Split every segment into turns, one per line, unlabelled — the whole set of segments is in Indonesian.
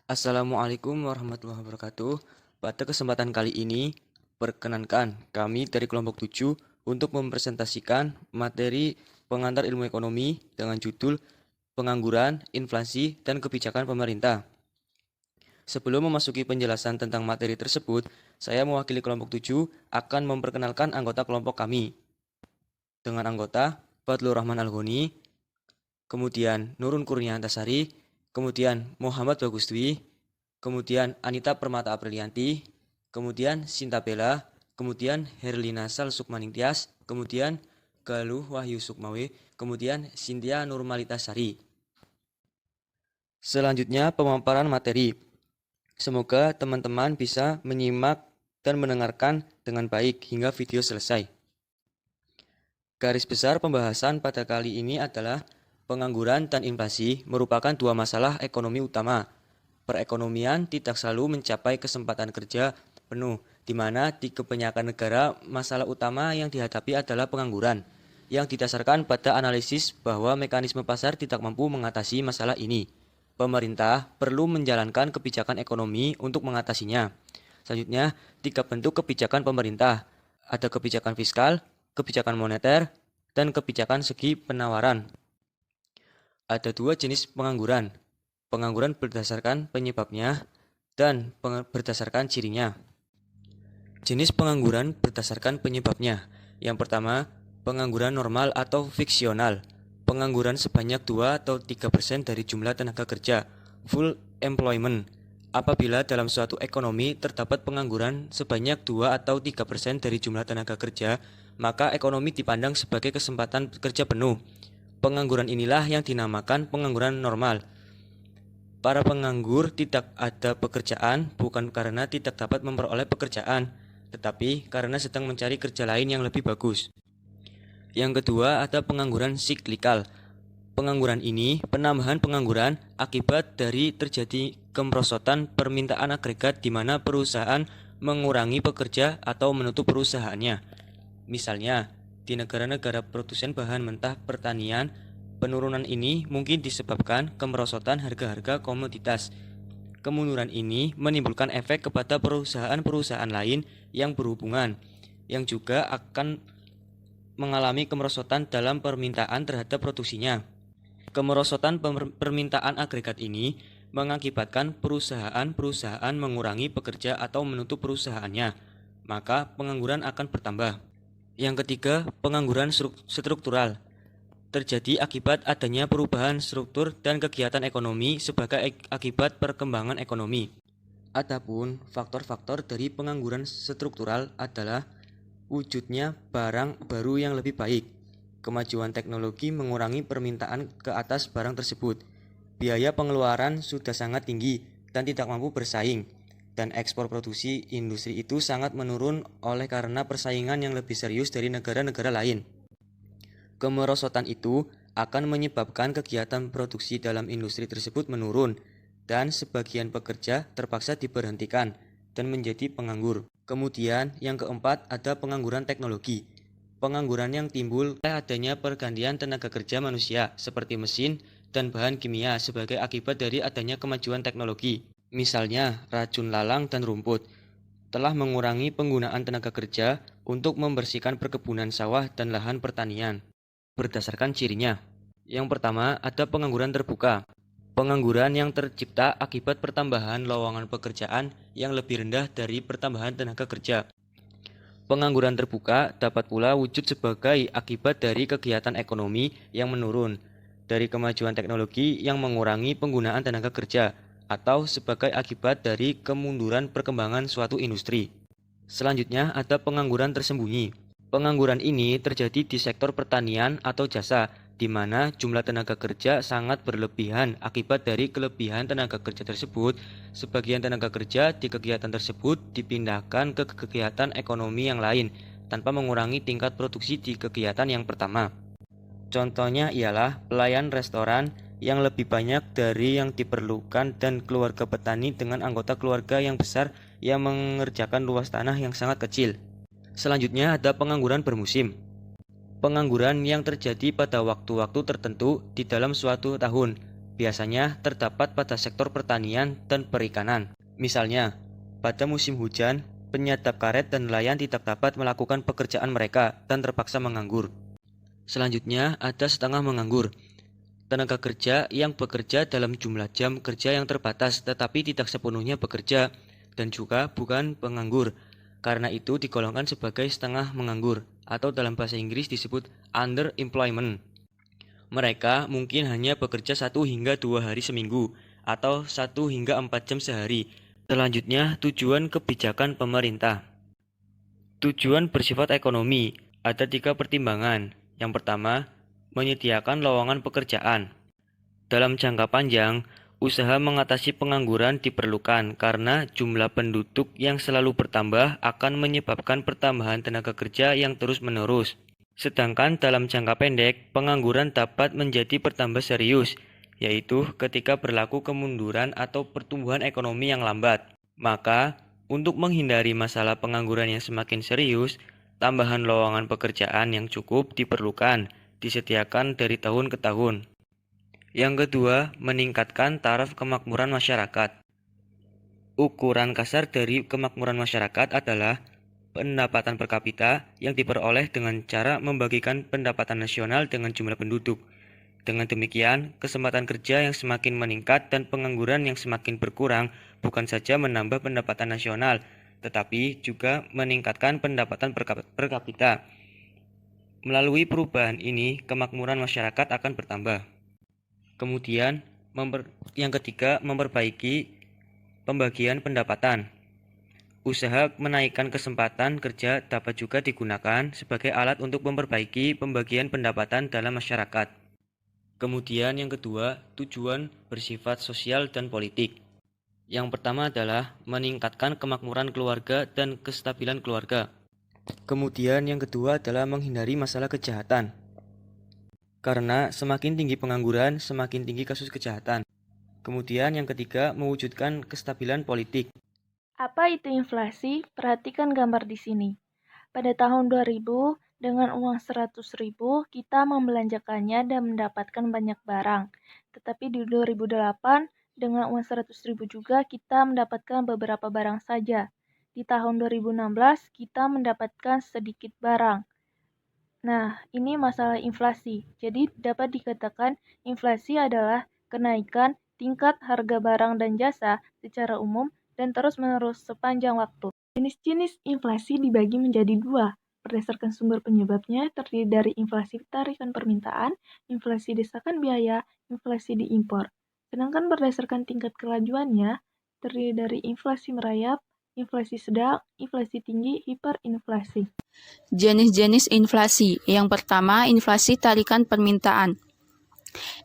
Assalamualaikum warahmatullahi wabarakatuh. Pada kesempatan kali ini, perkenankan kami dari kelompok 7 untuk mempresentasikan materi pengantar ilmu ekonomi dengan judul Pengangguran, Inflasi, dan Kebijakan Pemerintah. Sebelum memasuki penjelasan tentang materi tersebut, saya mewakili kelompok 7 akan memperkenalkan anggota kelompok kami. Dengan anggota Fadlur Rahman Algoni, kemudian Nurun Kurnia Antasari, kemudian Muhammad Bagus Dwi, kemudian Anita Permata Aprilianti, kemudian Sinta Bella, kemudian Herlina Sal Sukmaningtyas, kemudian Galuh Wahyu Sukmawe, kemudian Cynthia Nurmalita Sari. Selanjutnya pemaparan materi. Semoga teman-teman bisa menyimak dan mendengarkan dengan baik hingga video selesai. Garis besar pembahasan pada kali ini adalah pengangguran dan inflasi merupakan dua masalah ekonomi utama. Perekonomian tidak selalu mencapai kesempatan kerja penuh, di mana di kebanyakan negara masalah utama yang dihadapi adalah pengangguran, yang didasarkan pada analisis bahwa mekanisme pasar tidak mampu mengatasi masalah ini. Pemerintah perlu menjalankan kebijakan ekonomi untuk mengatasinya. Selanjutnya, tiga bentuk kebijakan pemerintah. Ada kebijakan fiskal, kebijakan moneter, dan kebijakan segi penawaran. Ada dua jenis pengangguran. Pengangguran berdasarkan penyebabnya dan berdasarkan cirinya. Jenis pengangguran berdasarkan penyebabnya. Yang pertama, pengangguran normal atau fiksional. Pengangguran sebanyak 2 atau 3% dari jumlah tenaga kerja, full employment. Apabila dalam suatu ekonomi terdapat pengangguran sebanyak 2 atau 3% dari jumlah tenaga kerja, maka ekonomi dipandang sebagai kesempatan kerja penuh. Pengangguran inilah yang dinamakan pengangguran normal. Para penganggur tidak ada pekerjaan bukan karena tidak dapat memperoleh pekerjaan, tetapi karena sedang mencari kerja lain yang lebih bagus. Yang kedua, ada pengangguran siklikal. Pengangguran ini penambahan pengangguran akibat dari terjadi kemerosotan permintaan agregat di mana perusahaan mengurangi pekerja atau menutup perusahaannya. Misalnya, di negara-negara produsen bahan mentah pertanian, penurunan ini mungkin disebabkan kemerosotan harga-harga komoditas. Kemunduran ini menimbulkan efek kepada perusahaan-perusahaan lain yang berhubungan, yang juga akan mengalami kemerosotan dalam permintaan terhadap produksinya. Kemerosotan permintaan agregat ini mengakibatkan perusahaan-perusahaan mengurangi pekerja atau menutup perusahaannya, maka pengangguran akan bertambah. Yang ketiga, pengangguran struktural. Terjadi akibat adanya perubahan struktur dan kegiatan ekonomi sebagai akibat perkembangan ekonomi. Adapun faktor-faktor dari pengangguran struktural adalah wujudnya barang baru yang lebih baik. Kemajuan teknologi mengurangi permintaan ke atas barang tersebut. Biaya pengeluaran sudah sangat tinggi dan tidak mampu bersaing. Dan ekspor produksi industri itu sangat menurun oleh karena persaingan yang lebih serius dari negara-negara lain. Kemerosotan itu akan menyebabkan kegiatan produksi dalam industri tersebut menurun dan sebagian pekerja terpaksa diberhentikan dan menjadi penganggur. Kemudian yang keempat ada pengangguran teknologi. Pengangguran yang timbul oleh adanya pergantian tenaga kerja manusia seperti mesin dan bahan kimia sebagai akibat dari adanya kemajuan teknologi. Misalnya racun lalang dan rumput telah mengurangi penggunaan tenaga kerja untuk membersihkan perkebunan sawah dan lahan pertanian. Berdasarkan cirinya. Yang pertama ada pengangguran terbuka. Pengangguran yang tercipta akibat pertambahan lowongan pekerjaan yang lebih rendah dari pertambahan tenaga kerja. Pengangguran terbuka dapat pula wujud sebagai akibat dari kegiatan ekonomi yang menurun, dari kemajuan teknologi yang mengurangi penggunaan tenaga kerja, atau sebagai akibat dari kemunduran perkembangan suatu industri. Selanjutnya ada pengangguran tersembunyi. Pengangguran ini terjadi di sektor pertanian atau jasa, di mana jumlah tenaga kerja sangat berlebihan akibat dari kelebihan tenaga kerja tersebut. Sebagian tenaga kerja di kegiatan tersebut dipindahkan ke kegiatan ekonomi yang lain tanpa mengurangi tingkat produksi di kegiatan yang pertama. Contohnya ialah pelayan restoran yang lebih banyak dari yang diperlukan dan keluarga petani dengan anggota keluarga yang besar yang mengerjakan luas tanah yang sangat kecil. Selanjutnya ada pengangguran bermusim. Pengangguran yang terjadi pada waktu-waktu tertentu di dalam suatu tahun. biasanya terdapat pada sektor pertanian dan perikanan. Misalnya, pada musim hujan, penyadap karet dan nelayan tidak dapat melakukan pekerjaan mereka dan terpaksa menganggur. Selanjutnya, ada setengah menganggur. Tenaga kerja yang bekerja dalam jumlah jam kerja yang terbatas tetapi tidak sepenuhnya bekerja dan juga bukan penganggur. Karena itu digolongkan sebagai setengah menganggur atau dalam bahasa Inggris disebut underemployment. Mereka mungkin hanya bekerja 1 hingga 2 hari seminggu atau 1 hingga 4 jam sehari. Selanjutnya, tujuan kebijakan pemerintah. Tujuan bersifat ekonomi, ada 3 pertimbangan. Yang pertama, menyediakan lowongan pekerjaan. Dalam jangka panjang, usaha mengatasi pengangguran diperlukan karena jumlah penduduk yang selalu bertambah akan menyebabkan pertambahan tenaga kerja yang terus-menerus. Sedangkan dalam jangka pendek, pengangguran dapat menjadi bertambah serius, yaitu ketika berlaku kemunduran atau pertumbuhan ekonomi yang lambat. Maka, untuk menghindari masalah pengangguran yang semakin serius, tambahan lowongan pekerjaan yang cukup diperlukan, disediakan dari tahun ke tahun. Yang kedua, meningkatkan taraf kemakmuran masyarakat. Ukuran kasar dari kemakmuran masyarakat adalah pendapatan per kapita yang diperoleh dengan cara membagikan pendapatan nasional dengan jumlah penduduk. Dengan demikian, kesempatan kerja yang semakin meningkat dan pengangguran yang semakin berkurang bukan saja menambah pendapatan nasional, tetapi juga meningkatkan pendapatan per kapita. Melalui perubahan ini, kemakmuran masyarakat akan bertambah. Kemudian, yang ketiga, memperbaiki pembagian pendapatan. Usaha menaikkan kesempatan kerja dapat juga digunakan sebagai alat untuk memperbaiki pembagian pendapatan dalam masyarakat. Kemudian yang kedua, tujuan bersifat sosial dan politik. Yang pertama adalah meningkatkan kemakmuran keluarga dan kestabilan keluarga. Kemudian yang kedua adalah menghindari masalah kejahatan. Karena semakin tinggi pengangguran, semakin tinggi kasus kejahatan. Kemudian yang ketiga, mewujudkan kestabilan politik.
Apa itu inflasi? Perhatikan gambar di sini. Pada tahun 2000, dengan uang 100.000, kita membelanjakannya dan mendapatkan banyak barang. Tetapi di 2008, dengan uang 100.000 juga kita mendapatkan beberapa barang saja. Di tahun 2016, kita mendapatkan sedikit barang. Nah, ini masalah inflasi. Jadi dapat dikatakan inflasi adalah kenaikan tingkat harga barang dan jasa secara umum dan terus-menerus sepanjang waktu. Jenis-jenis inflasi dibagi menjadi dua. Berdasarkan sumber penyebabnya terdiri dari inflasi tarif dan permintaan, inflasi desakan biaya, inflasi diimpor. Sedangkan berdasarkan tingkat kelajuannya terdiri dari inflasi merayap, inflasi sedang, inflasi tinggi, hiperinflasi.
Jenis-jenis inflasi. Yang pertama, inflasi tarikan permintaan.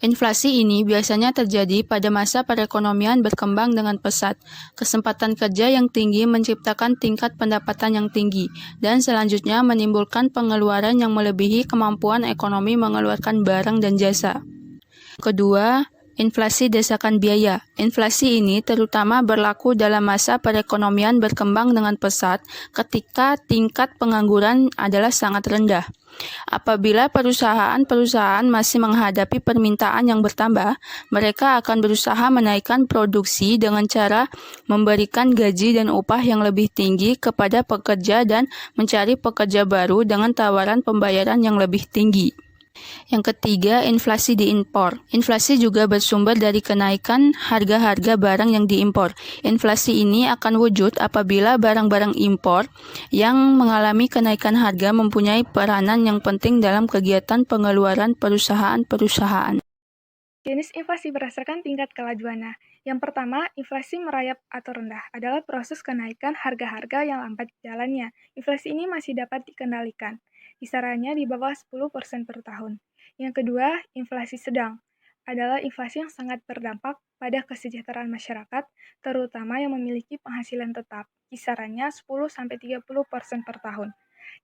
Inflasi ini biasanya terjadi pada masa perekonomian berkembang dengan pesat. Kesempatan kerja yang tinggi menciptakan tingkat pendapatan yang tinggi, dan selanjutnya menimbulkan pengeluaran yang melebihi kemampuan ekonomi mengeluarkan barang dan jasa. Kedua, inflasi desakan biaya. Inflasi ini terutama berlaku dalam masa perekonomian berkembang dengan pesat ketika tingkat pengangguran adalah sangat rendah. Apabila perusahaan-perusahaan masih menghadapi permintaan yang bertambah, mereka akan berusaha menaikkan produksi dengan cara memberikan gaji dan upah yang lebih tinggi kepada pekerja dan mencari pekerja baru dengan tawaran pembayaran yang lebih tinggi. Yang ketiga, inflasi diimpor. Inflasi juga bersumber dari kenaikan harga-harga barang yang diimpor. Inflasi ini akan wujud apabila barang-barang impor yang mengalami kenaikan harga mempunyai peranan yang penting dalam kegiatan pengeluaran perusahaan-perusahaan.
Jenis inflasi berdasarkan tingkat kelajuannya. Yang pertama, inflasi merayap atau rendah adalah proses kenaikan harga-harga yang lambat jalannya. Inflasi ini masih dapat dikendalikan. Kisarannya di bawah 10% per tahun. Yang kedua, inflasi sedang adalah inflasi yang sangat berdampak pada kesejahteraan masyarakat, terutama yang memiliki penghasilan tetap. Kisarannya 10-30% per tahun.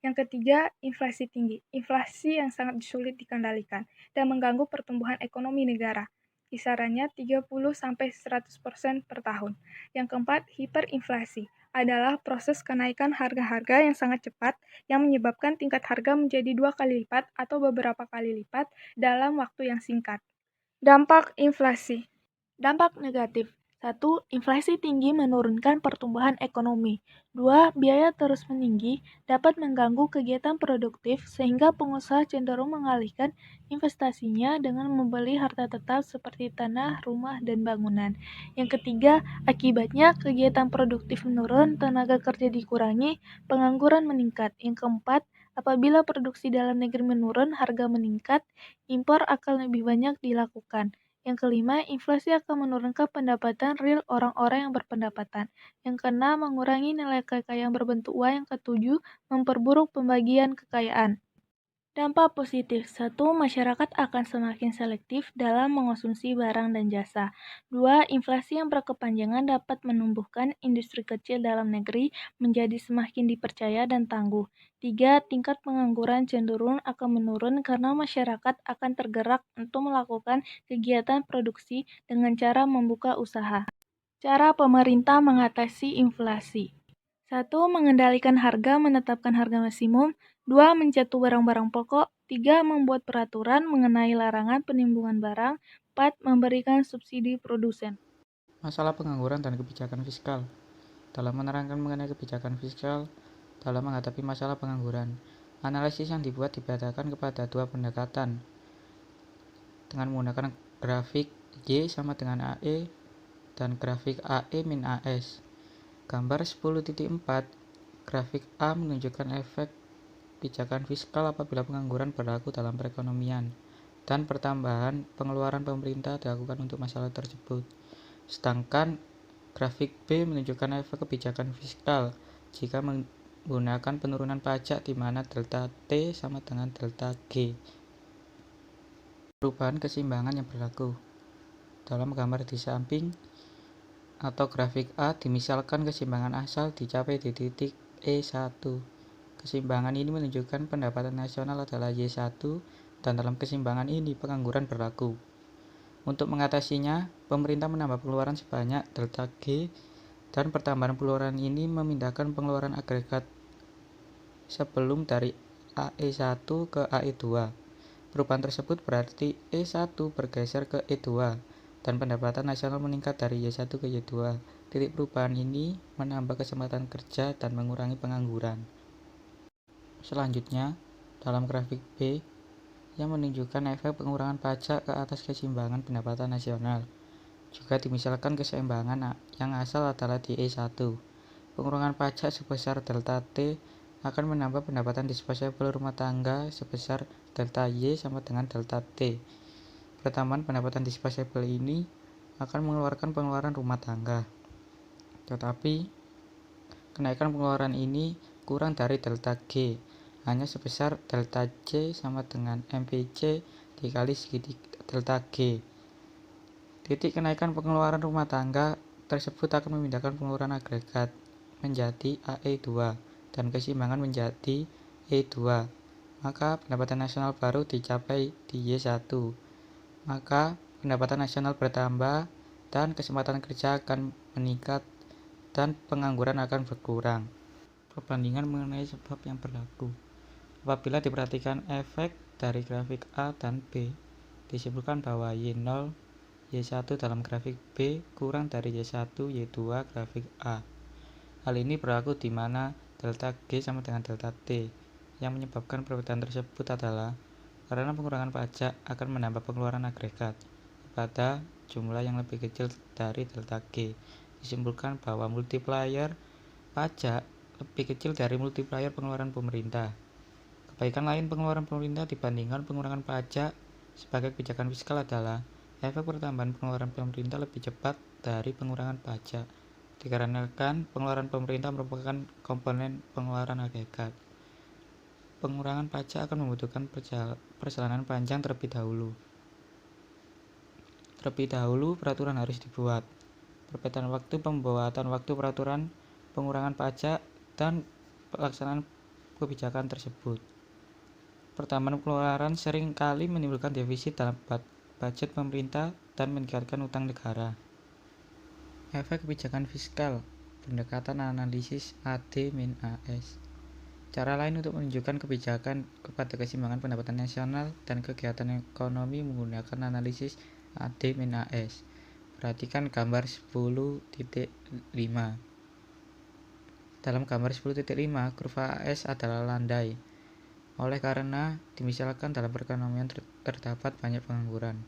Yang ketiga, inflasi tinggi. Inflasi yang sangat sulit dikendalikan dan mengganggu pertumbuhan ekonomi negara. Kisarannya 30-100% per tahun. Yang keempat, hiperinflasi adalah proses kenaikan harga-harga yang sangat cepat yang menyebabkan tingkat harga menjadi 2 kali lipat atau beberapa kali lipat dalam waktu yang singkat. Dampak inflasi. Dampak negatif. 1. Inflasi tinggi menurunkan pertumbuhan ekonomi. 2. Biaya terus meninggi dapat mengganggu kegiatan produktif sehingga pengusaha cenderung mengalihkan investasinya dengan membeli harta tetap seperti tanah, rumah, dan bangunan. Yang ketiga, akibatnya kegiatan produktif menurun, tenaga kerja dikurangi, pengangguran meningkat. Yang keempat, apabila produksi dalam negeri menurun, harga meningkat, impor akan lebih banyak dilakukan. Yang kelima, inflasi akan menurunkan pendapatan real orang-orang yang berpendapatan. Yang keenam, mengurangi nilai kekayaan berbentuk uang. Yang ketujuh, memperburuk pembagian kekayaan. Dampak positif. 1. Masyarakat akan semakin selektif dalam mengonsumsi barang dan jasa. 2. Inflasi yang berkepanjangan dapat menumbuhkan industri kecil dalam negeri menjadi semakin dipercaya dan tangguh. 3. Tingkat pengangguran cenderung akan menurun karena masyarakat akan tergerak untuk melakukan kegiatan produksi dengan cara membuka usaha. Cara pemerintah mengatasi inflasi. 1. Mengendalikan harga, menetapkan harga maksimum. 2. Mencetak barang-barang pokok. 3. Membuat peraturan mengenai larangan penimbunan barang. 4. Memberikan subsidi produsen.
Masalah pengangguran dan kebijakan fiskal. Dalam menerangkan mengenai kebijakan fiskal dalam menghadapi masalah pengangguran, analisis yang dibuat dibedakan kepada dua pendekatan dengan menggunakan grafik Y sama dengan AE dan grafik AE min AS. Gambar 10.4, grafik A menunjukkan efek kebijakan fiskal apabila pengangguran berlaku dalam perekonomian dan pertambahan pengeluaran pemerintah dilakukan untuk masalah tersebut. Sedangkan grafik B menunjukkan efek kebijakan fiskal jika menggunakan penurunan pajak di mana delta T sama dengan delta G. Perubahan keseimbangan yang berlaku. Dalam gambar di samping atau grafik A, dimisalkan keseimbangan asal dicapai di titik E1. Keseimbangan ini menunjukkan pendapatan nasional adalah Y1 dan dalam keseimbangan ini pengangguran berlaku. Untuk mengatasinya, pemerintah menambah pengeluaran sebanyak delta G dan pertambahan pengeluaran ini memindahkan pengeluaran agregat sebelum dari AE1 ke AE2. Perubahan tersebut berarti E1 bergeser ke E2 dan pendapatan nasional meningkat dari Y1 ke Y2. Titik perubahan ini menambah kesempatan kerja dan mengurangi pengangguran. Selanjutnya, dalam grafik B yang menunjukkan efek pengurangan pajak ke atas keseimbangan pendapatan nasional. Juga dimisalkan keseimbangan yang asal adalah di E1. Pengurangan pajak sebesar delta T akan menambah pendapatan disposable rumah tangga sebesar delta Y sama dengan delta T. Pertambahan pendapatan disposable ini akan mengeluarkan pengeluaran rumah tangga. Tetapi, kenaikan pengeluaran ini kurang dari delta G, hanya sebesar delta C sama dengan MPC dikali segitiga delta G. Titik kenaikan pengeluaran rumah tangga tersebut akan memindahkan pengeluaran agregat menjadi AE2 dan keseimbangan menjadi E2. Maka pendapatan nasional baru dicapai di Y1. Maka pendapatan nasional bertambah dan kesempatan kerja akan meningkat dan pengangguran akan berkurang. Perbandingan mengenai sebab yang berlaku. Apabila diperhatikan efek dari grafik A dan B, disimpulkan bahwa Y0, Y1 dalam grafik B kurang dari Y1, Y2 grafik A. Hal ini berlaku di mana delta G sama dengan delta T. Yang menyebabkan perbedaan tersebut adalah karena pengurangan pajak akan menambah pengeluaran agregat pada jumlah yang lebih kecil dari delta G. Disimpulkan bahwa multiplier pajak lebih kecil dari multiplier pengeluaran pemerintah. Kebaikan lain pengeluaran pemerintah dibandingkan pengurangan pajak sebagai kebijakan fiskal adalah efek pertambahan pengeluaran pemerintah lebih cepat dari pengurangan pajak, dikarenakan pengeluaran pemerintah merupakan komponen pengeluaran agregat. Pengurangan pajak akan membutuhkan perjalanan panjang terlebih dahulu. Terlebih dahulu, peraturan harus dibuat. Perbedaan waktu pembuatan waktu peraturan pengurangan pajak dan pelaksanaan kebijakan tersebut. Pertambahan pengeluaran sering kali menimbulkan defisit dalam budget pemerintah dan meningkatkan utang negara. Efek kebijakan fiskal, pendekatan analisis AD-AS. Cara lain untuk menunjukkan kebijakan kepada keseimbangan pendapatan nasional dan kegiatan ekonomi menggunakan analisis AD min AS. Perhatikan gambar 10.5. Dalam gambar 10.5, kurva AS adalah landai. Oleh karena dimisalkan dalam perekonomian terdapat banyak pengangguran.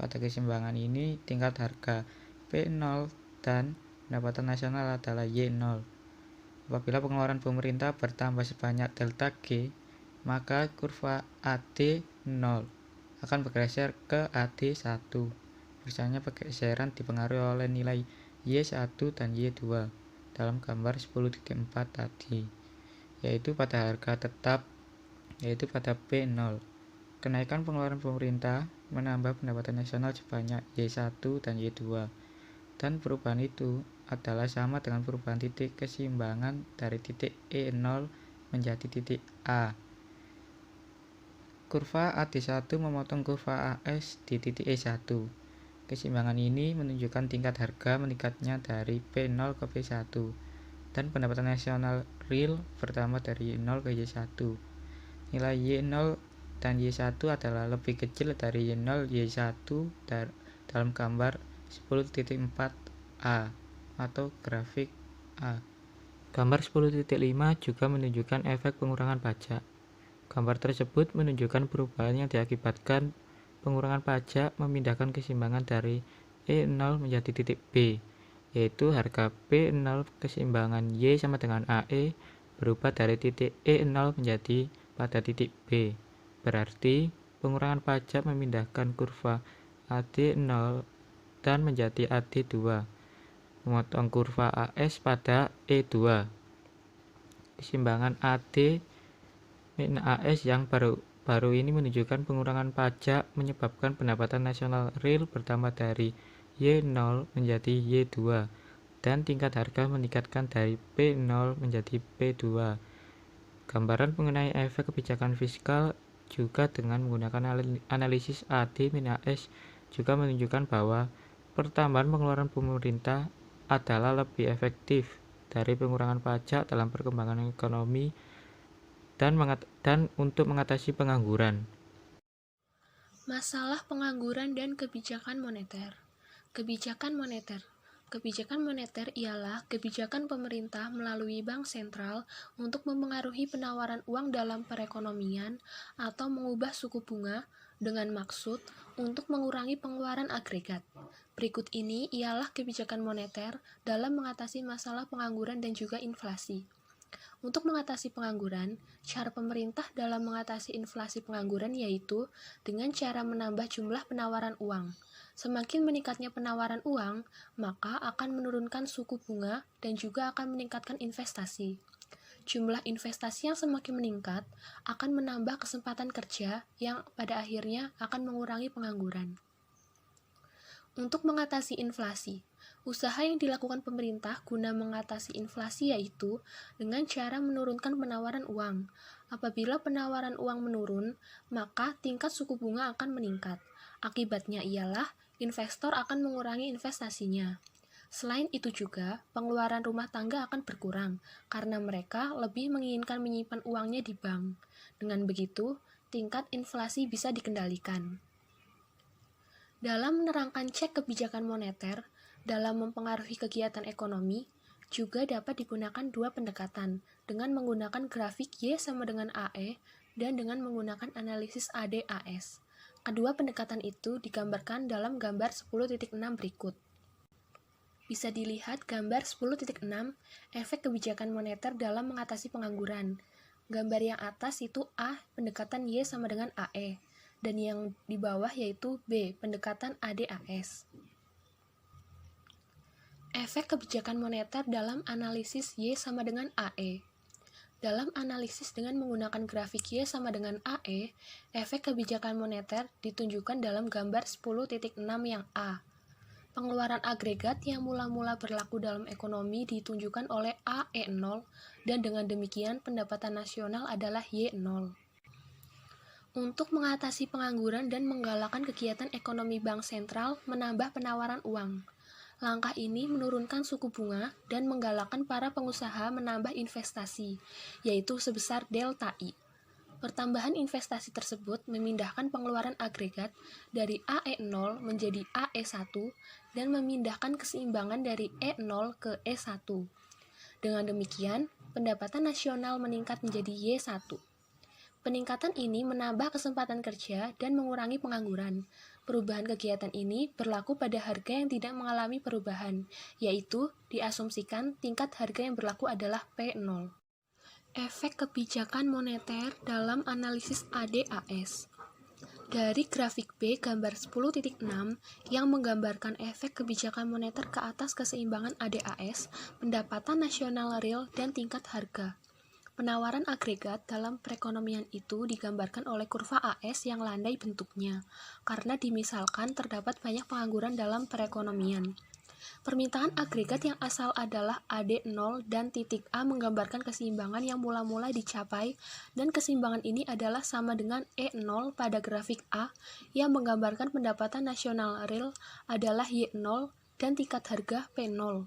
Pada keseimbangan ini, tingkat harga P0 dan pendapatan nasional adalah Y0. Apabila pengeluaran pemerintah bertambah sebanyak delta G, maka kurva AD 0 akan bergeser ke AD 1. Misalnya pergeseran dipengaruhi oleh nilai Y1 dan Y2 dalam gambar 10.4 tadi, yaitu pada harga tetap, yaitu pada P0. Kenaikan pengeluaran pemerintah menambah pendapatan nasional sebanyak Y1 dan Y2, dan perubahan itu adalah sama dengan perubahan titik keseimbangan dari titik E0 menjadi titik A. Kurva AD1 memotong kurva AS di titik E1. Keseimbangan ini menunjukkan tingkat harga meningkatnya dari P0 ke P1, dan pendapatan nasional real bertambah dari Y0 ke Y1. Nilai Y0 dan Y1 adalah lebih kecil dari Y0 Y1 dalam gambar 10.4a atau grafik A. Gambar 10.5 juga menunjukkan efek pengurangan pajak. Gambar tersebut menunjukkan perubahan yang diakibatkan pengurangan pajak memindahkan keseimbangan dari E0 menjadi titik B, yaitu harga P0 keseimbangan Y sama dengan AE berubah dari titik E0 menjadi pada titik B. Berarti pengurangan pajak memindahkan kurva AD0 dan menjadi AD2, memotong kurva AS pada E2. Keseimbangan AD min AS yang baru ini menunjukkan pengurangan pajak menyebabkan pendapatan nasional real bertambah dari Y0 menjadi Y2, dan tingkat harga meningkatkan dari P0 menjadi P2. Gambaran mengenai efek kebijakan fiskal juga dengan menggunakan analisis AD min AS juga menunjukkan bahwa pertambahan pengeluaran pemerintah adalah lebih efektif dari pengurangan pajak dalam perkembangan ekonomi dan untuk mengatasi pengangguran.
Masalah pengangguran dan kebijakan moneter. Kebijakan moneter. Kebijakan moneter ialah kebijakan pemerintah melalui bank sentral untuk memengaruhi penawaran uang dalam perekonomian atau mengubah suku bunga dengan maksud untuk mengurangi pengeluaran agregat. Berikut ini ialah kebijakan moneter dalam mengatasi masalah pengangguran dan juga inflasi. Untuk mengatasi pengangguran, cara pemerintah dalam mengatasi inflasi pengangguran yaitu dengan cara menambah jumlah penawaran uang. Semakin meningkatnya penawaran uang, maka akan menurunkan suku bunga dan juga akan meningkatkan investasi. Jumlah investasi yang semakin meningkat akan menambah kesempatan kerja yang pada akhirnya akan mengurangi pengangguran. Untuk mengatasi inflasi, usaha yang dilakukan pemerintah guna mengatasi inflasi yaitu dengan cara menurunkan penawaran uang. Apabila penawaran uang menurun, maka tingkat suku bunga akan meningkat. Akibatnya ialah investor akan mengurangi investasinya. Selain itu juga, pengeluaran rumah tangga akan berkurang karena mereka lebih menginginkan menyimpan uangnya di bank. Dengan begitu, tingkat inflasi bisa dikendalikan. Dalam menerangkan cek kebijakan moneter dalam mempengaruhi kegiatan ekonomi, juga dapat digunakan dua pendekatan dengan menggunakan grafik Y sama dengan AE dan dengan menggunakan analisis AD/AS. Kedua pendekatan itu digambarkan dalam gambar 10.6 berikut. Bisa dilihat gambar 10.6 efek kebijakan moneter dalam mengatasi pengangguran. Gambar yang atas itu A, pendekatan Y sama dengan AE, dan yang di bawah yaitu B, pendekatan AD/AS. Efek kebijakan moneter dalam analisis Y sama dengan AE. Dalam analisis dengan menggunakan grafik Y sama dengan AE, efek kebijakan moneter ditunjukkan dalam gambar 10.6 yang A. Pengeluaran agregat yang mula-mula berlaku dalam ekonomi ditunjukkan oleh AE0, dan dengan demikian pendapatan nasional adalah Y0. Untuk mengatasi pengangguran dan menggalakkan kegiatan ekonomi bank sentral menambah penawaran uang. Langkah ini menurunkan suku bunga dan menggalakkan para pengusaha menambah investasi, yaitu sebesar delta I. Pertambahan investasi tersebut memindahkan pengeluaran agregat dari AE0 menjadi AE1 dan memindahkan keseimbangan dari E0 ke E1. Dengan demikian, pendapatan nasional meningkat menjadi Y1. Peningkatan ini menambah kesempatan kerja dan mengurangi pengangguran. Perubahan kegiatan ini berlaku pada harga yang tidak mengalami perubahan, yaitu diasumsikan tingkat harga yang berlaku adalah P0. Efek kebijakan moneter dalam analisis ADAS. Dari grafik B gambar 10.6 yang menggambarkan efek kebijakan moneter ke atas keseimbangan ADAS, pendapatan nasional real dan tingkat harga. Penawaran agregat dalam perekonomian itu digambarkan oleh kurva AS yang landai bentuknya, karena dimisalkan terdapat banyak pengangguran dalam perekonomian. Permintaan agregat yang asal adalah AD0 dan titik A menggambarkan keseimbangan yang mula-mula dicapai, dan keseimbangan ini adalah sama dengan E0 pada grafik A yang menggambarkan pendapatan nasional real adalah Y0 dan tingkat harga P0.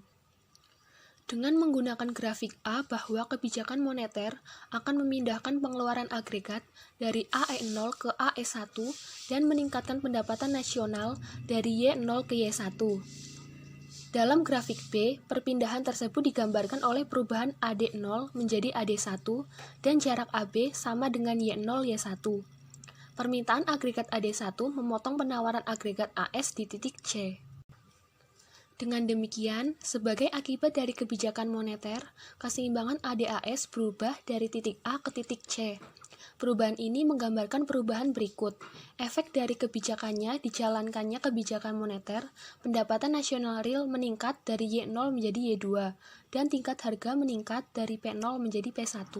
Dengan menggunakan grafik A bahwa kebijakan moneter akan memindahkan pengeluaran agregat dari AE0 ke AE1 dan meningkatkan pendapatan nasional dari Y0 ke Y1. Dalam grafik B, perpindahan tersebut digambarkan oleh perubahan AD0 menjadi AD1 dan jarak AB sama dengan Y0 Y1. Permintaan agregat AD1 memotong penawaran agregat AS di titik C. Dengan demikian, sebagai akibat dari kebijakan moneter, keseimbangan ADAS berubah dari titik A ke titik C. Perubahan ini menggambarkan perubahan berikut. Efek dari kebijakannya dijalankannya kebijakan moneter, pendapatan nasional real meningkat dari Y0 menjadi Y2, dan tingkat harga meningkat dari P0 menjadi P1.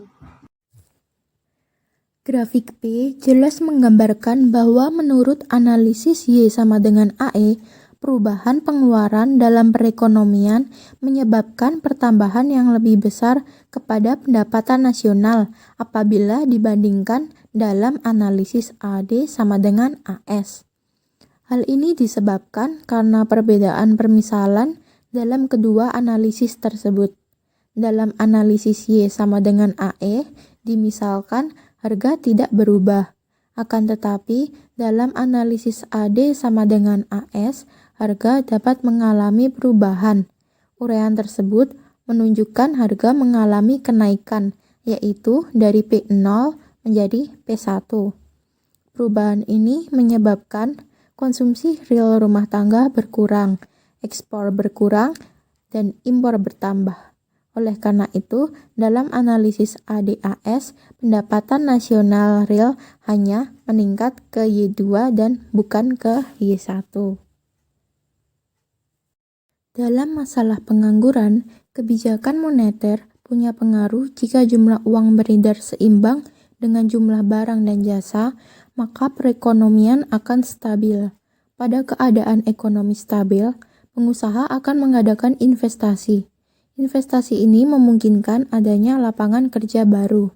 Grafik P jelas menggambarkan bahwa menurut analisis Y sama dengan AE, perubahan pengeluaran dalam perekonomian menyebabkan pertambahan yang lebih besar kepada pendapatan nasional apabila dibandingkan dalam analisis AD sama dengan AS. Hal ini disebabkan karena perbedaan permisalan dalam kedua analisis tersebut. Dalam analisis Y sama dengan AE, dimisalkan harga tidak berubah. Akan tetapi, dalam analisis AD sama dengan AS, harga dapat mengalami perubahan. Uraian tersebut menunjukkan harga mengalami kenaikan, yaitu dari P0 menjadi P1. Perubahan ini menyebabkan konsumsi real rumah tangga berkurang, ekspor berkurang, dan impor bertambah. Oleh karena itu, dalam analisis ADAS, pendapatan nasional real hanya meningkat ke Y2 dan bukan ke Y1. Dalam masalah pengangguran, kebijakan moneter punya pengaruh jika jumlah uang beredar seimbang dengan jumlah barang dan jasa, maka perekonomian akan stabil. Pada keadaan ekonomi stabil, pengusaha akan mengadakan investasi. Investasi ini memungkinkan adanya lapangan kerja baru.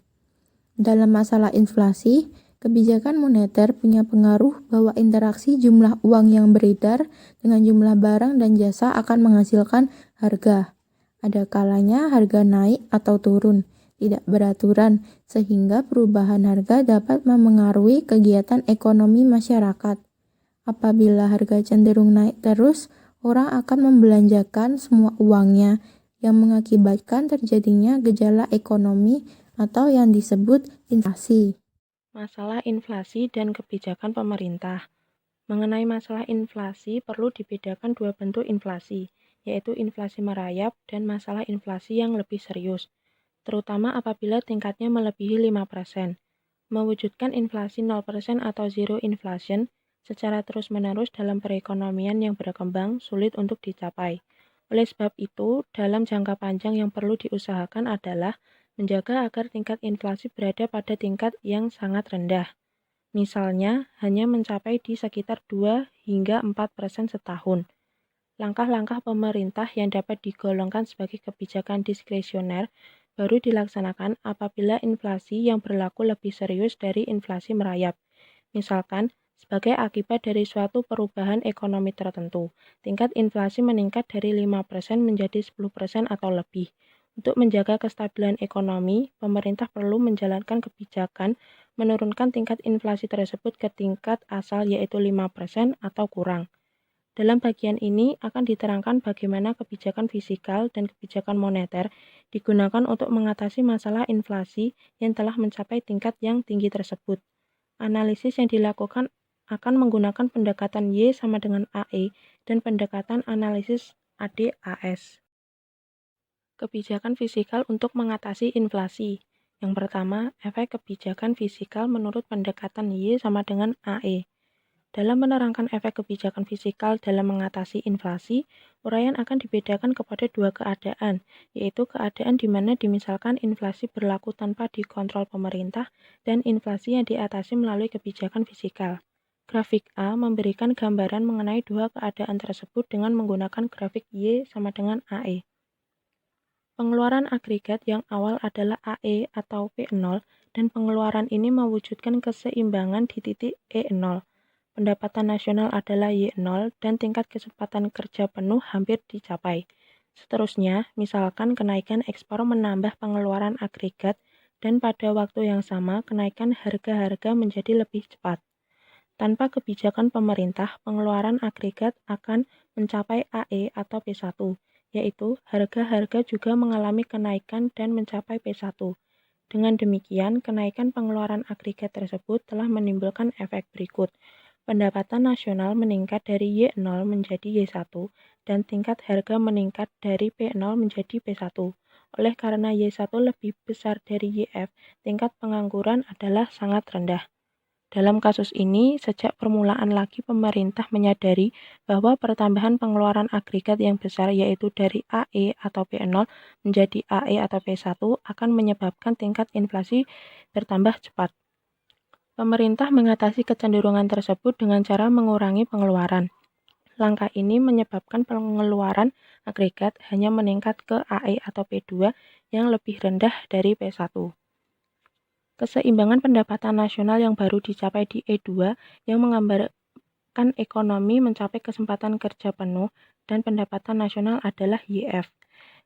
Dalam masalah inflasi, kebijakan moneter punya pengaruh bahwa interaksi jumlah uang yang beredar dengan jumlah barang dan jasa akan menghasilkan harga. Ada kalanya harga naik atau turun, tidak beraturan, sehingga perubahan harga dapat memengaruhi kegiatan ekonomi masyarakat. Apabila harga cenderung naik terus, orang akan membelanjakan semua uangnya, yang mengakibatkan terjadinya gejala ekonomi atau yang disebut inflasi.
Masalah inflasi dan kebijakan pemerintah. Mengenai masalah inflasi, perlu dibedakan dua bentuk inflasi, yaitu inflasi merayap dan masalah inflasi yang lebih serius, terutama apabila tingkatnya melebihi 5%. Mewujudkan inflasi 0% atau zero inflation secara terus-menerus dalam perekonomian yang berkembang sulit untuk dicapai. Oleh sebab itu, dalam jangka panjang yang perlu diusahakan adalah menjaga agar tingkat inflasi berada pada tingkat yang sangat rendah. Misalnya, hanya mencapai di sekitar 2 hingga 4% setahun. Langkah-langkah pemerintah yang dapat digolongkan sebagai kebijakan diskresioner baru dilaksanakan apabila inflasi yang berlaku lebih serius dari inflasi merayap. Misalkan, sebagai akibat dari suatu perubahan ekonomi tertentu, tingkat inflasi meningkat dari 5% menjadi 10% atau lebih. Untuk menjaga kestabilan ekonomi, pemerintah perlu menjalankan kebijakan
menurunkan tingkat inflasi tersebut ke tingkat asal yaitu 5% atau kurang. Dalam bagian ini akan diterangkan bagaimana kebijakan fiskal dan kebijakan moneter digunakan untuk mengatasi masalah inflasi yang telah mencapai tingkat yang tinggi tersebut. Analisis yang dilakukan akan menggunakan pendekatan Y sama dengan AE dan pendekatan analisis ADAS. Kebijakan fiskal untuk mengatasi inflasi. Yang pertama, efek kebijakan fiskal menurut pendekatan Y sama dengan AE. Dalam menerangkan efek kebijakan fiskal dalam mengatasi inflasi, uraian akan dibedakan kepada dua keadaan, yaitu keadaan di mana dimisalkan inflasi berlaku tanpa dikontrol pemerintah dan inflasi yang diatasi melalui kebijakan fiskal. Grafik A memberikan gambaran mengenai dua keadaan tersebut dengan menggunakan grafik Y sama dengan AE. Pengeluaran agregat yang awal adalah AE atau P0 dan pengeluaran ini mewujudkan keseimbangan di titik E0. Pendapatan nasional adalah Y0 dan tingkat kesempatan kerja penuh hampir dicapai. Seterusnya, misalkan kenaikan ekspor menambah pengeluaran agregat dan pada waktu yang sama kenaikan harga-harga menjadi lebih cepat. Tanpa kebijakan pemerintah, pengeluaran agregat akan mencapai AE atau P1, yaitu harga-harga juga mengalami kenaikan dan mencapai P1. Dengan demikian, kenaikan pengeluaran agregat tersebut telah menimbulkan efek berikut. Pendapatan nasional meningkat dari Y0 menjadi Y1 dan tingkat harga meningkat dari P0 menjadi P1. Oleh karena Y1 lebih besar dari YF, tingkat pengangguran adalah sangat rendah. Dalam kasus ini, sejak permulaan lagi pemerintah menyadari bahwa pertambahan pengeluaran agregat yang besar yaitu dari AE atau P0 menjadi AE atau P1 akan menyebabkan tingkat inflasi bertambah cepat. Pemerintah mengatasi kecenderungan tersebut dengan cara mengurangi pengeluaran. Langkah ini menyebabkan pengeluaran agregat hanya meningkat ke AE atau P2 yang lebih rendah dari P1. Keseimbangan pendapatan nasional yang baru dicapai di E2 yang menggambarkan ekonomi mencapai kesempatan kerja penuh dan pendapatan nasional adalah YF.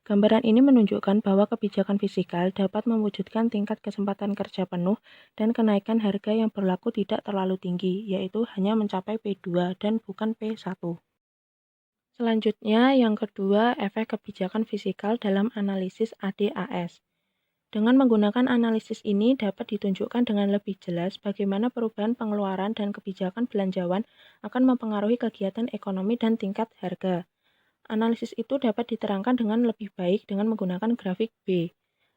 Gambaran ini menunjukkan bahwa kebijakan fiskal dapat mewujudkan tingkat kesempatan kerja penuh dan kenaikan harga yang berlaku tidak terlalu tinggi, yaitu hanya mencapai P2 dan bukan P1. Selanjutnya, yang kedua, efek kebijakan fiskal dalam analisis ADAS. Dengan menggunakan analisis ini dapat ditunjukkan dengan lebih jelas bagaimana perubahan pengeluaran dan kebijakan belanjawan akan mempengaruhi kegiatan ekonomi dan tingkat harga. Analisis itu dapat diterangkan dengan lebih baik dengan menggunakan grafik B.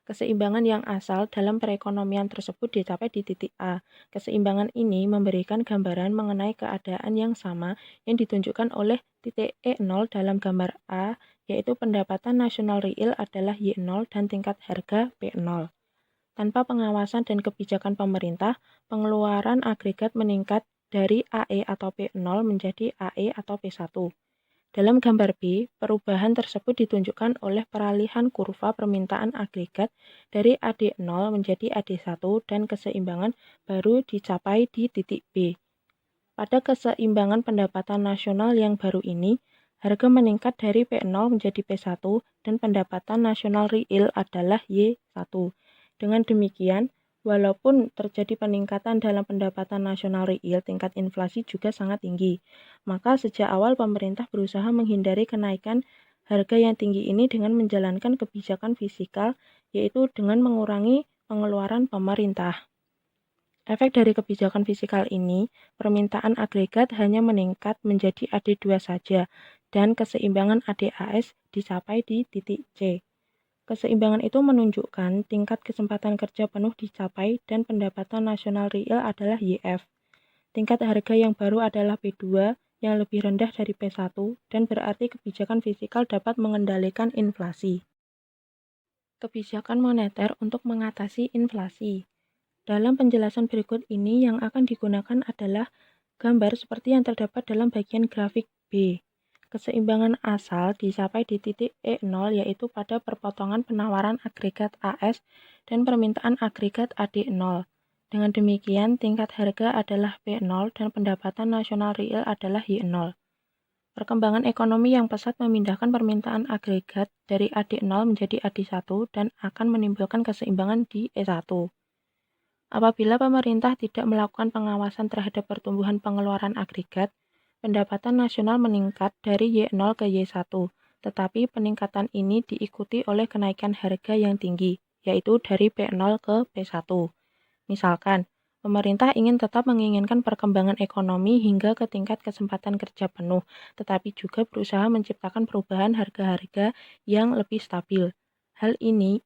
Keseimbangan yang asal dalam perekonomian tersebut dicapai di titik A. Keseimbangan ini memberikan gambaran mengenai keadaan yang sama yang ditunjukkan oleh titik E0 dalam gambar A, yaitu pendapatan nasional real adalah Y0 dan tingkat harga P0. Tanpa pengawasan dan kebijakan pemerintah, pengeluaran agregat meningkat dari AE atau P0 menjadi AE atau P1. Dalam gambar B, perubahan tersebut ditunjukkan oleh peralihan kurva permintaan agregat dari AD0 menjadi AD1 dan keseimbangan baru dicapai di titik B. Pada keseimbangan pendapatan nasional yang baru ini, harga meningkat dari P0 menjadi P1 dan pendapatan nasional real adalah Y1. Dengan demikian, walaupun terjadi peningkatan dalam pendapatan nasional real, tingkat inflasi juga sangat tinggi. Maka sejak awal pemerintah berusaha menghindari kenaikan harga yang tinggi ini dengan menjalankan kebijakan fiskal, yaitu dengan mengurangi pengeluaran pemerintah. Efek dari kebijakan fiskal ini, permintaan agregat hanya meningkat menjadi AD2 saja, dan keseimbangan ADAS dicapai di titik C. Keseimbangan itu menunjukkan tingkat kesempatan kerja penuh dicapai dan pendapatan nasional real adalah YF. Tingkat harga yang baru adalah P2 yang lebih rendah dari P1 dan berarti kebijakan fiskal dapat mengendalikan inflasi. Kebijakan moneter untuk mengatasi inflasi. Dalam penjelasan berikut ini yang akan digunakan adalah gambar seperti yang terdapat dalam bagian grafik B. Keseimbangan asal dicapai di titik E0 yaitu pada perpotongan penawaran agregat AS dan permintaan agregat AD0. Dengan demikian, tingkat harga adalah P0 dan pendapatan nasional real adalah Y0. Perkembangan ekonomi yang pesat memindahkan permintaan agregat dari AD0 menjadi AD1 dan akan menimbulkan keseimbangan di E1. Apabila pemerintah tidak melakukan pengawasan terhadap pertumbuhan pengeluaran agregat, pendapatan nasional meningkat dari Y0 ke Y1, tetapi peningkatan ini diikuti oleh kenaikan harga yang tinggi, yaitu dari P0 ke P1. Misalkan, pemerintah ingin tetap menginginkan perkembangan ekonomi hingga ke tingkat kesempatan kerja penuh, tetapi juga berusaha menciptakan perubahan harga-harga yang lebih stabil. Hal ini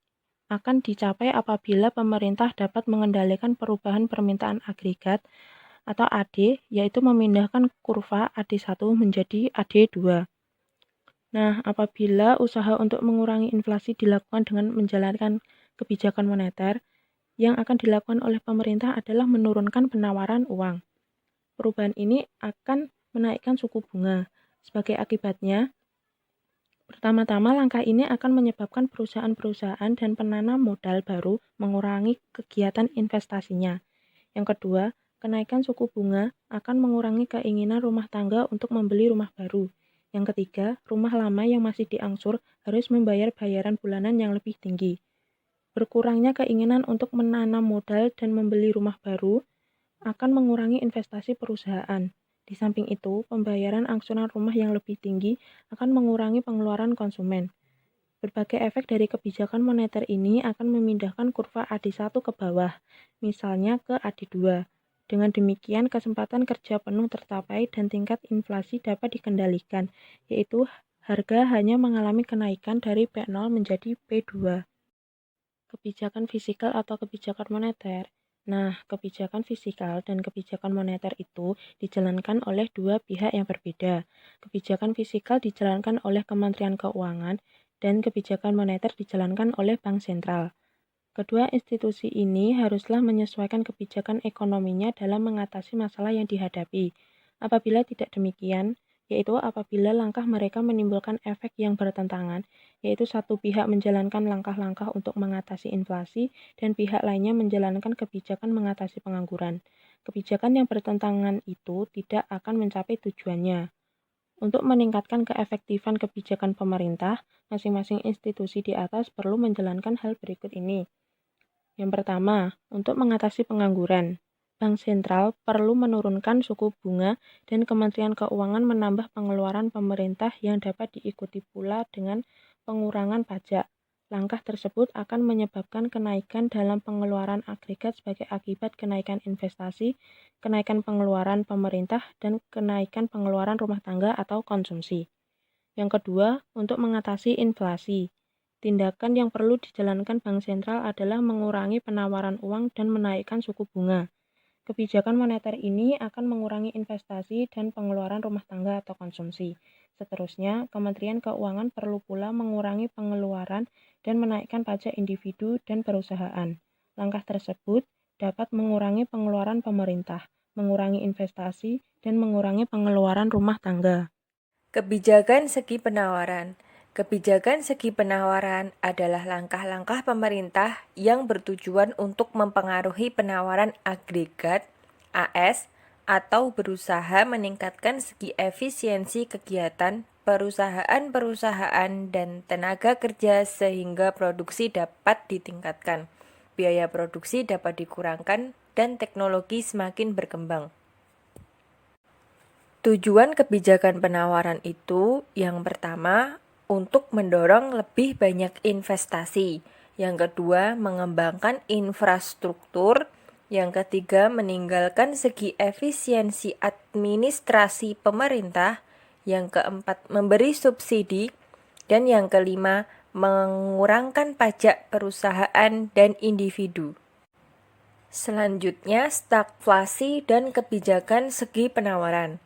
akan dicapai apabila pemerintah dapat mengendalikan perubahan permintaan agregat atau AD, yaitu memindahkan kurva AD1 menjadi AD2. Nah, apabila usaha untuk mengurangi inflasi dilakukan dengan menjalankan kebijakan moneter, yang akan dilakukan oleh pemerintah adalah menurunkan penawaran uang. Perubahan ini akan menaikkan suku bunga. Sebagai akibatnya, pertama-tama langkah ini akan menyebabkan perusahaan-perusahaan dan penanam modal baru mengurangi kegiatan investasinya. Yang kedua, kenaikan suku bunga akan mengurangi keinginan rumah tangga untuk membeli rumah baru. Yang ketiga, rumah lama yang masih diangsur harus membayar bayaran bulanan yang lebih tinggi. Berkurangnya keinginan untuk menanam modal dan membeli rumah baru akan mengurangi investasi perusahaan. Di samping itu, pembayaran angsuran rumah yang lebih tinggi akan mengurangi pengeluaran konsumen. Berbagai efek dari kebijakan moneter ini akan memindahkan kurva AD1 ke bawah, misalnya ke AD2. Dengan demikian, kesempatan kerja penuh tercapai dan tingkat inflasi dapat dikendalikan, yaitu harga hanya mengalami kenaikan dari P0 menjadi P2. Kebijakan fiskal atau kebijakan moneter. Nah, kebijakan fiskal dan kebijakan moneter itu dijalankan oleh dua pihak yang berbeda. Kebijakan fiskal dijalankan oleh Kementerian Keuangan dan kebijakan moneter dijalankan oleh Bank Sentral. Kedua institusi ini haruslah menyesuaikan kebijakan ekonominya dalam mengatasi masalah yang dihadapi. Apabila tidak demikian, yaitu apabila langkah mereka menimbulkan efek yang bertentangan, yaitu satu pihak menjalankan langkah-langkah untuk mengatasi inflasi dan pihak lainnya menjalankan kebijakan mengatasi pengangguran. Kebijakan yang bertentangan itu tidak akan mencapai tujuannya. Untuk meningkatkan keefektifan kebijakan pemerintah, masing-masing institusi di atas perlu menjalankan hal berikut ini. Yang pertama, untuk mengatasi pengangguran, Bank Sentral perlu menurunkan suku bunga dan Kementerian Keuangan menambah pengeluaran pemerintah yang dapat diikuti pula dengan pengurangan pajak. Langkah tersebut akan menyebabkan kenaikan dalam pengeluaran agregat sebagai akibat kenaikan investasi, kenaikan pengeluaran pemerintah, dan kenaikan pengeluaran rumah tangga atau konsumsi. Yang kedua, untuk mengatasi inflasi. Tindakan yang perlu dijalankan Bank Sentral adalah mengurangi penawaran uang dan menaikkan suku bunga. Kebijakan moneter ini akan mengurangi investasi dan pengeluaran rumah tangga atau konsumsi. Seterusnya, Kementerian Keuangan perlu pula mengurangi pengeluaran dan menaikkan pajak individu dan perusahaan. Langkah tersebut dapat mengurangi pengeluaran pemerintah, mengurangi investasi, dan mengurangi pengeluaran rumah tangga.
Kebijakan segi penawaran. Kebijakan segi penawaran adalah langkah-langkah pemerintah yang bertujuan untuk mempengaruhi penawaran agregat (AS) atau berusaha meningkatkan segi efisiensi kegiatan perusahaan-perusahaan dan tenaga kerja sehingga produksi dapat ditingkatkan, biaya produksi dapat dikurangkan, dan teknologi semakin berkembang. Tujuan kebijakan penawaran itu yang pertama, untuk mendorong lebih banyak investasi. Yang kedua, mengembangkan infrastruktur. Yang ketiga, meninggalkan segi efisiensi administrasi pemerintah. Yang keempat, memberi subsidi. Dan yang kelima, mengurangkan pajak perusahaan dan individu. Selanjutnya, stagflasi dan kebijakan segi penawaran.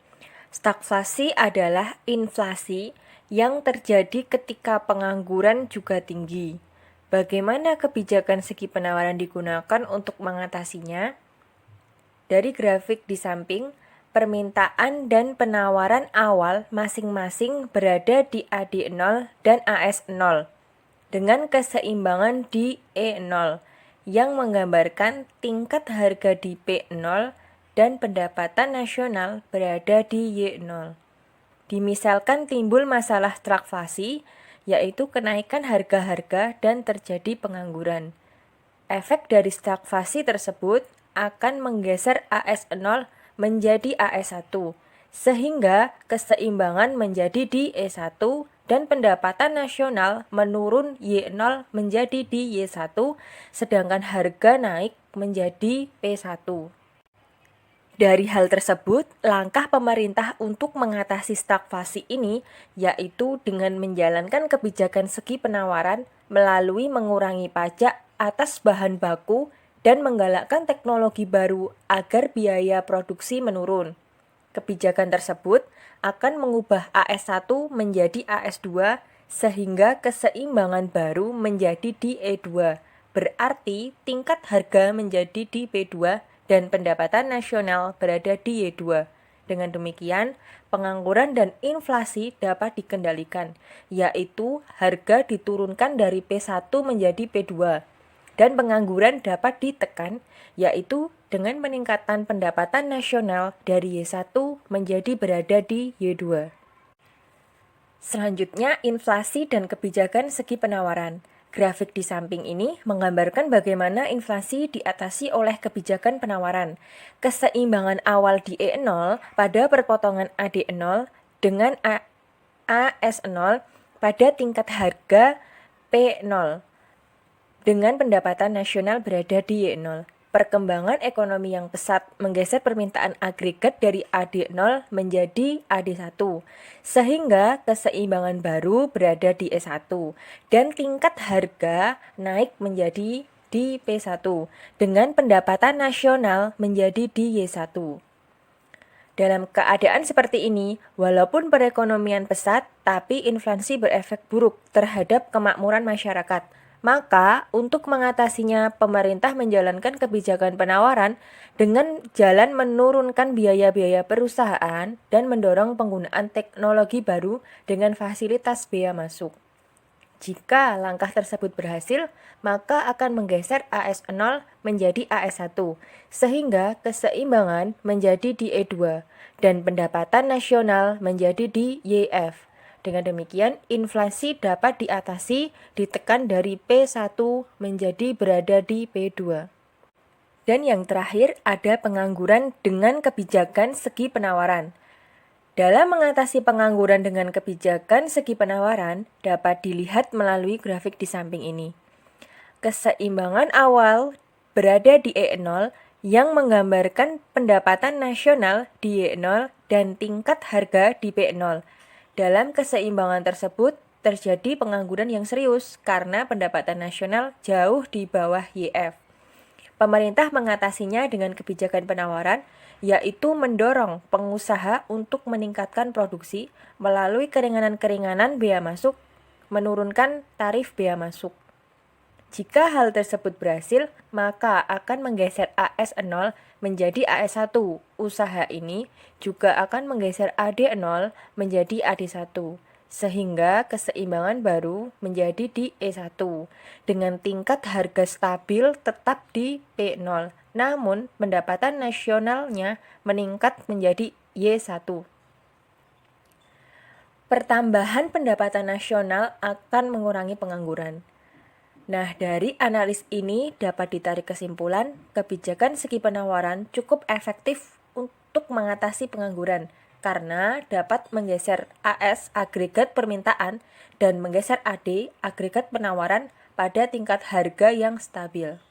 Stagflasi adalah inflasi yang terjadi ketika pengangguran juga tinggi. Bagaimana kebijakan segi penawaran digunakan untuk mengatasinya? Dari grafik di samping, permintaan dan penawaran awal masing-masing berada di AD0 dan AS0 dengan keseimbangan di E0 yang menggambarkan tingkat harga di P0 dan pendapatan nasional berada di Y0. Dimisalkan timbul masalah stagflasi, yaitu kenaikan harga-harga dan terjadi pengangguran. Efek dari stagflasi tersebut akan menggeser AS0 menjadi AS1, sehingga keseimbangan menjadi di E1 dan pendapatan nasional menurun Y0 menjadi di Y1, sedangkan harga naik menjadi P1. Dari hal tersebut, langkah pemerintah untuk mengatasi stagflasi ini yaitu dengan menjalankan kebijakan segi penawaran melalui mengurangi pajak atas bahan baku dan menggalakkan teknologi baru agar biaya produksi menurun. Kebijakan tersebut akan mengubah AS1 menjadi AS2 sehingga keseimbangan baru menjadi di E2. Berarti tingkat harga menjadi di P2 dan pendapatan nasional berada di Y2. Dengan demikian, pengangguran dan inflasi dapat dikendalikan, yaitu harga diturunkan dari P1 menjadi P2, dan pengangguran dapat ditekan, yaitu dengan meningkatkan pendapatan nasional dari Y1 menjadi berada di Y2. Selanjutnya, inflasi dan kebijakan segi penawaran. Grafik di samping ini menggambarkan bagaimana inflasi diatasi oleh kebijakan penawaran. Keseimbangan awal di E0 pada perpotongan AD0 dengan AS0 pada tingkat harga P0 dengan pendapatan nasional berada di Y0. Perkembangan ekonomi yang pesat menggeser permintaan agregat dari AD0 menjadi AD1, sehingga keseimbangan baru berada di E1, dan tingkat harga naik menjadi di P1, dengan pendapatan nasional menjadi di Y1. Dalam keadaan seperti ini, walaupun perekonomian pesat, tapi inflasi berefek buruk terhadap kemakmuran masyarakat. Maka, untuk mengatasinya, pemerintah menjalankan kebijakan penawaran dengan jalan menurunkan biaya-biaya perusahaan dan mendorong penggunaan teknologi baru dengan fasilitas bea masuk. Jika langkah tersebut berhasil, maka akan menggeser AS0 menjadi AS1, sehingga keseimbangan menjadi di E2, dan pendapatan nasional menjadi di YF. Dengan demikian, inflasi dapat diatasi ditekan dari P1 menjadi berada di P2. Dan yang terakhir, ada pengangguran dengan kebijakan segi penawaran. Dalam mengatasi pengangguran dengan kebijakan segi penawaran, dapat dilihat melalui grafik di samping ini. Keseimbangan awal berada di E0 yang menggambarkan pendapatan nasional di Y0 dan tingkat harga di P0. Dalam keseimbangan tersebut, terjadi pengangguran yang serius karena pendapatan nasional jauh di bawah YF. Pemerintah mengatasinya dengan kebijakan penawaran, yaitu mendorong pengusaha untuk meningkatkan produksi melalui keringanan-keringanan bea masuk, menurunkan tarif bea masuk. Jika hal tersebut berhasil, maka akan menggeser AS0 menjadi AS1. Usaha ini juga akan menggeser AD0 menjadi AD1, sehingga keseimbangan baru menjadi di E1, dengan tingkat harga stabil tetap di P0, namun pendapatan nasionalnya meningkat menjadi Y1. Pertambahan pendapatan nasional akan mengurangi pengangguran. Nah, dari analis ini dapat ditarik kesimpulan, kebijakan segi penawaran cukup efektif untuk mengatasi pengangguran karena dapat menggeser AS agregat permintaan dan menggeser AD agregat penawaran pada tingkat harga yang stabil.